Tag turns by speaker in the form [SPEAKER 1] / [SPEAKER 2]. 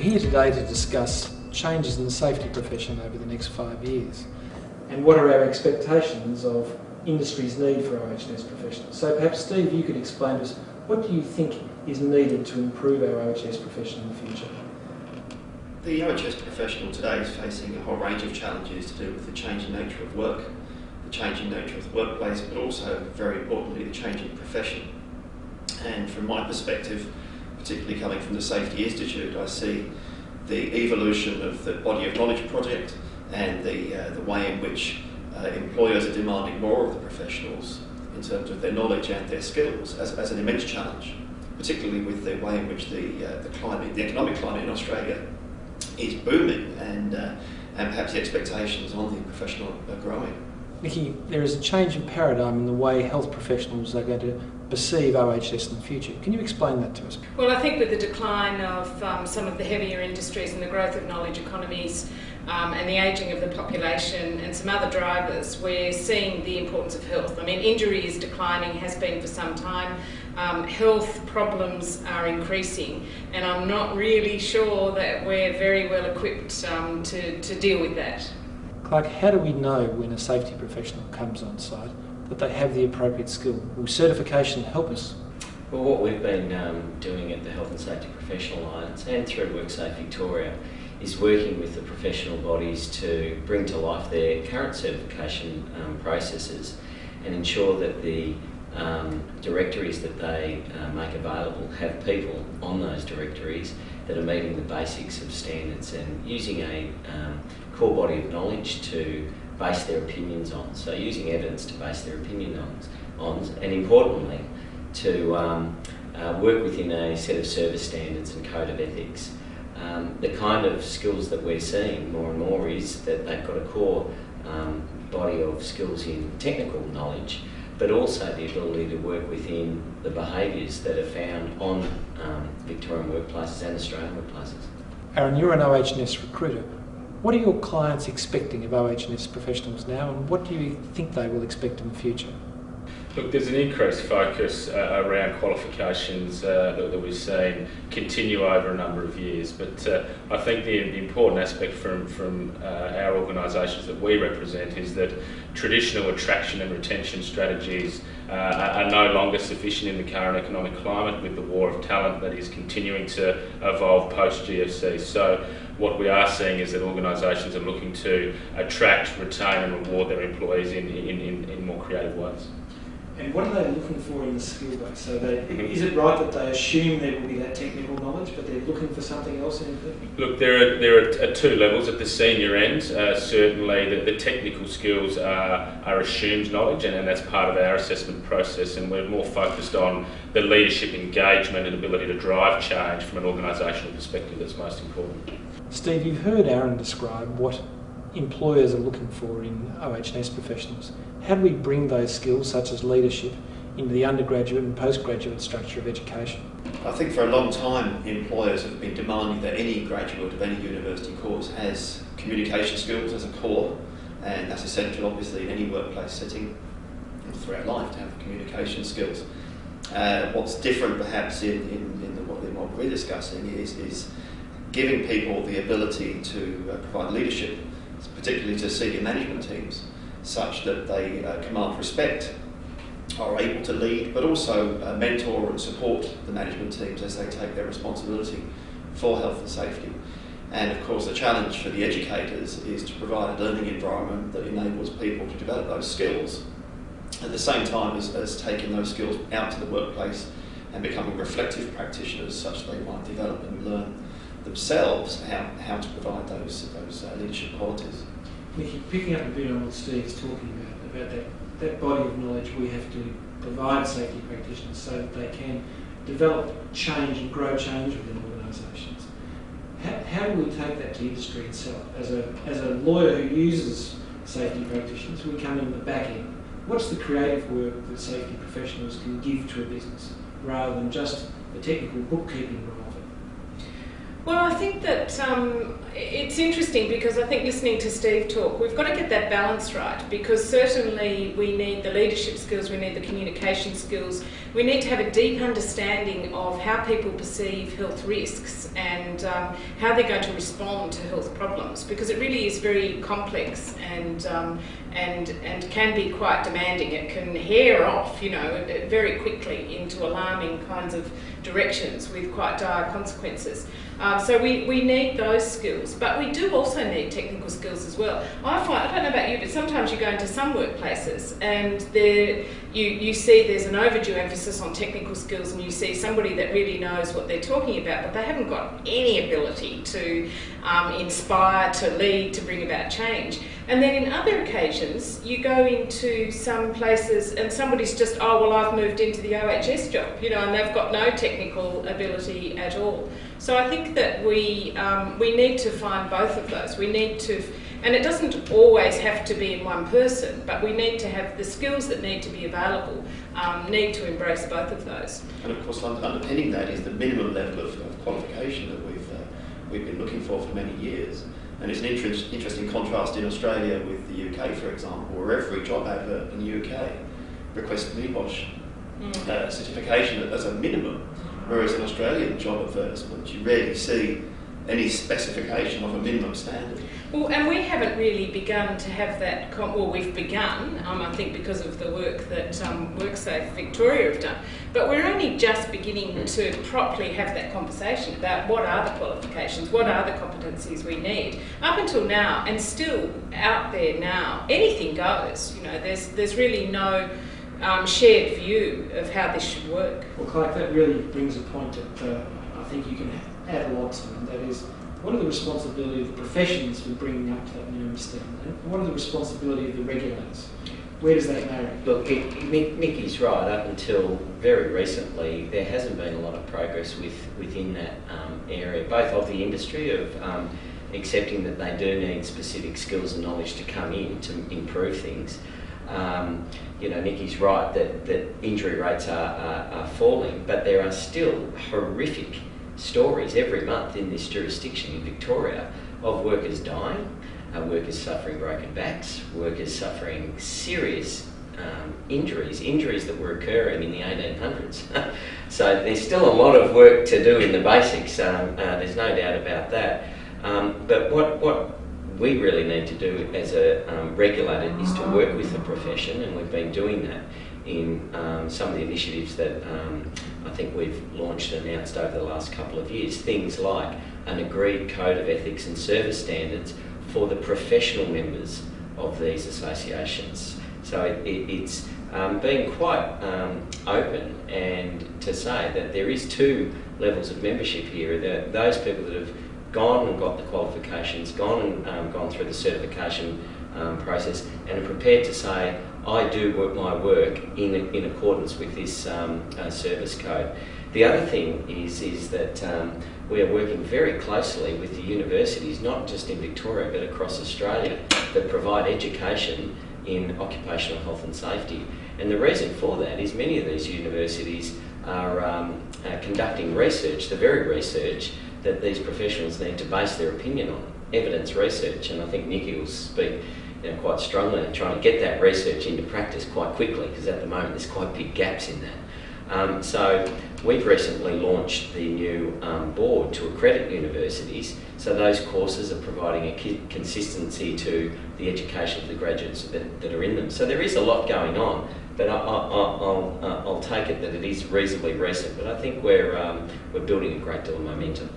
[SPEAKER 1] here today to discuss changes in the safety profession over the next 5 years and what are our expectations of industry's need for OH&S professionals. So perhaps, Steve, you could explain to us, what do you think is needed to improve our OH&S profession in the future?
[SPEAKER 2] The OH&S professional today is facing a whole range of challenges to do with the changing nature of work, the changing nature of the workplace, but also, very importantly, the changing profession. And from my perspective, particularly coming from the Safety Institute, I see the evolution of the Body of Knowledge project and the way in which employers are demanding more of the professionals in terms of their knowledge and their skills as an immense challenge, particularly with the way in which the economic climate in Australia is booming and perhaps the expectations on the professional are growing.
[SPEAKER 1] Niki, there is a change in paradigm in the way health professionals are going to perceive OH&S in the future. Can you explain that to us?
[SPEAKER 3] Well, I think with the decline of some of the heavier industries and the growth of knowledge economies and the ageing of the population and some other drivers, we're seeing the importance of health. I mean, injury is declining, has been for some time. Health problems are increasing, and I'm not really sure that we're very well equipped to deal with that.
[SPEAKER 1] Clarke, how do we know when a safety professional comes on site that they have the appropriate skill? Will certification help us?
[SPEAKER 4] Well, what we've been doing at the Health and Safety Professional Alliance and through WorkSafe Victoria is working with the professional bodies to bring to life their current certification processes and ensure that the directories that they make available have people on those directories that are meeting the basics of standards and using a core body of knowledge to base their opinions on. So using evidence to base their opinion on, and importantly, to work within a set of service standards and code of ethics. The kind of skills that we're seeing more and more is that they've got a core body of skills in technical knowledge, but also the ability to work within the behaviours that are found on Victorian workplaces and Australian workplaces.
[SPEAKER 1] Aaron, you're an OH&S recruiter. What are your clients expecting of OH&S professionals now, and what do you think they will expect in the future?
[SPEAKER 5] Look, there's an increased focus around qualifications that we've seen continue over a number of years, but I think the important aspect from our organisations that we represent is that traditional attraction and retention strategies are no longer sufficient in the current economic climate with the war of talent that is continuing to evolve post-GFC. So what we are seeing is that organisations are looking to attract, retain and reward their employees in more creative ways.
[SPEAKER 1] And what are they looking for in the skill base? So is it right that they assume there will be that technical knowledge, but they're looking for something else in it?
[SPEAKER 5] Look, there are two levels. At the senior end, certainly the technical skills are assumed knowledge, and that's part of our assessment process, and we're more focused on the leadership engagement and ability to drive change from an organisational perspective that's most important.
[SPEAKER 1] Steve, you've heard Aaron describe what employers are looking for in OH&S professionals. How do we bring those skills, such as leadership, into the undergraduate and postgraduate structure of education?
[SPEAKER 2] I think for a long time employers have been demanding that any graduate of any university course has communication skills as a core, and that's essential obviously in any workplace setting and throughout life to have communication skills. What's different perhaps in what we're discussing is giving people the ability to provide leadership, particularly to senior management teams, such that they command respect, are able to lead, but also mentor and support the management teams as they take their responsibility for health and safety. And of course the challenge for the educators is to provide a learning environment that enables people to develop those skills at the same time as taking those skills out to the workplace and becoming reflective practitioners such that they might develop and learn themselves how to provide those leadership qualities.
[SPEAKER 1] Niki, picking up a bit on what Steve's talking about that body of knowledge we have to provide safety practitioners so that they can develop change and grow change within organisations. How do we take that to industry itself? As a lawyer who uses safety practitioners, we come in at the back end. What's the creative work that safety professionals can give to a business rather than just the technical bookkeeping role of it?
[SPEAKER 3] Well, I think that it's interesting because I think listening to Steve talk, we've got to get that balance right, because certainly we need the leadership skills, we need the communication skills, We need to have a deep understanding of how people perceive health risks and how they're going to respond to health problems, because it really is very complex and can be quite demanding. It can hair off, you know, very quickly into alarming kinds of directions with quite dire consequences. So we need those skills, but we do also need technical skills as well. I don't know about you, but sometimes you go into some workplaces and you see there's an overdue emphasis on technical skills, and you see somebody that really knows what they're talking about, but they haven't got any ability to inspire, to lead, to bring about change. And then in other occasions, you go into some places and somebody's just, oh, well, I've moved into the OHS job, you know, and they've got no technical ability at all. So I think that we need to find both of those. We need to, and it doesn't always have to be in one person, but we need to have the skills that need to be available, need to embrace both of those.
[SPEAKER 2] And of course, underpinning that is the minimum level of qualification that we've been looking for many years. And it's an interesting contrast in Australia with the UK, for example, where every job advert in the UK requests NEBOSH certification as a minimum, whereas in Australian job advertisements you rarely see any specification of a minimum standard.
[SPEAKER 3] Well, and we haven't really begun to have that, well, we've begun, I think because of the work that WorkSafe Victoria have done, but we're only just beginning to properly have that conversation about what are the qualifications, what are the competencies we need. Up until now, and still out there now, anything goes, you know, there's really no shared view of how this should work.
[SPEAKER 1] Well, Clarke, that really brings a point that I think you can add a lot to, and that is, what are the responsibility of the professions for bringing up to that minimum standard? And what are the responsibility of the regulators? Where does that marry?
[SPEAKER 4] Look, Niki's right. Up until very recently, there hasn't been a lot of progress within that area, both of the industry of accepting that they do need specific skills and knowledge to come in to improve things. You know, Niki's right that injury rates are falling, but there are still horrific stories every month in this jurisdiction in Victoria of workers dying, workers suffering broken backs, workers suffering serious injuries that were occurring in the 1800s. So there's still a lot of work to do in the basics, there's no doubt about that. But what we really need to do as a regulator is to work with the profession, and we've been doing that in some of the initiatives that I think we've launched and announced over the last couple of years. Things like an agreed code of ethics and service standards for the professional members of these associations. So it's being quite open and to say that there is two levels of membership here. Those people that have gone and got the qualifications, gone through the certification process, and are prepared to say, I do my work in accordance with this service code. The other thing is that we are working very closely with the universities, not just in Victoria but across Australia, that provide education in occupational health and safety. And the reason for that is many of these universities are conducting research, the very research that these professionals need to base their opinion on, evidence research. And I think Niki will speak quite strongly on trying to get that research into practice quite quickly, because at the moment there's quite big gaps in that. So we've recently launched the new board to accredit universities, so those courses are providing a consistency to the education of the graduates that are in them. So there is a lot going on, but I'll take it that it is reasonably recent, but I think we're building a great deal of momentum.